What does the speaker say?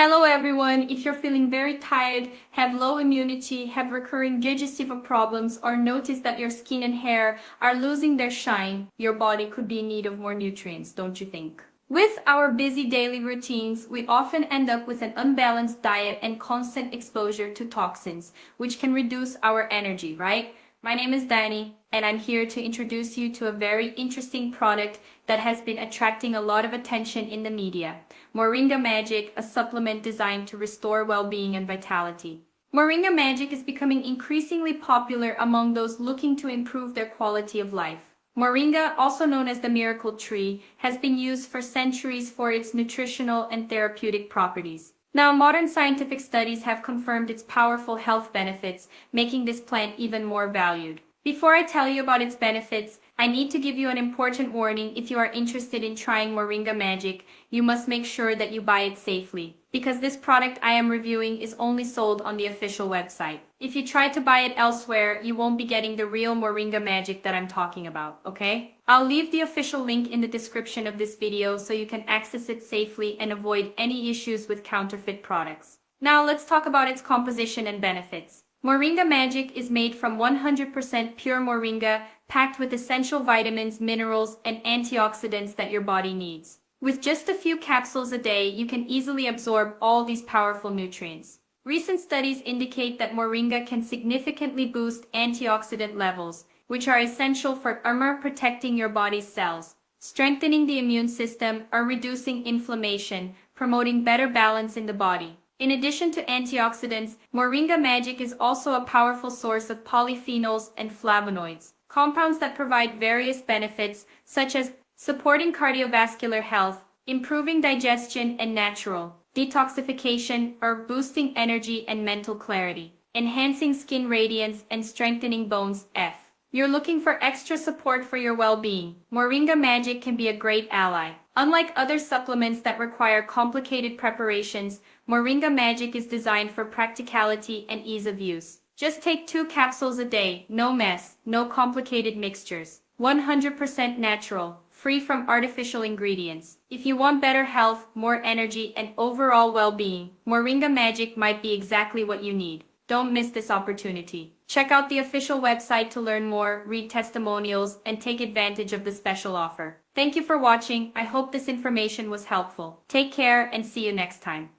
Hello everyone, if you're feeling very tired, have low immunity, have recurring digestive problems, or notice that your skin and hair are losing their shine, your body could be in need of more nutrients, don't you think? With our busy daily routines, we often end up with an unbalanced diet and constant exposure to toxins, which can reduce our energy, right? My name is Danny, and I'm here to introduce you to a very interesting product that has been attracting a lot of attention in the media. Moringa Magic, a supplement designed to restore well-being and vitality. Moringa Magic is becoming increasingly popular among those looking to improve their quality of life. Moringa, also known as the miracle tree, has been used for centuries for its nutritional and therapeutic properties. Now, modern scientific studies have confirmed its powerful health benefits, making this plant even more valued. Before I tell you about its benefits, I need to give you an important warning. If you are interested in trying Moringa Magic, you must make sure that you buy it safely, because this product I am reviewing is only sold on the official website. If you try to buy it elsewhere, you won't be getting the real Moringa Magic that I'm talking about, okay? I'll leave the official link in the description of this video so you can access it safely and avoid any issues with counterfeit products. Now let's talk about its composition and benefits. Moringa Magic is made from 100% pure moringa, packed with essential vitamins, minerals, and antioxidants that your body needs. With just a few capsules a day, you can easily absorb all these powerful nutrients. Recent studies indicate that moringa can significantly boost antioxidant levels, which are essential for armor protecting your body's cells, strengthening the immune system, or reducing inflammation, promoting better balance in the body. In addition to antioxidants, Moringa Magic is also a powerful source of polyphenols and flavonoids, compounds that provide various benefits such as supporting cardiovascular health, improving digestion and natural detoxification, or boosting energy and mental clarity, enhancing skin radiance and strengthening bones. You're looking for extra support for your well-being. Moringa Magic can be a great ally. Unlike other supplements that require complicated preparations, Moringa Magic is designed for practicality and ease of use. Just take 2 capsules a day, no mess, no complicated mixtures. 100% natural, free from artificial ingredients. If you want better health, more energy, and overall well-being, Moringa Magic might be exactly what you need. Don't miss this opportunity. Check out the official website to learn more, read testimonials, and take advantage of the special offer. Thank you for watching. I hope this information was helpful. Take care and see you next time.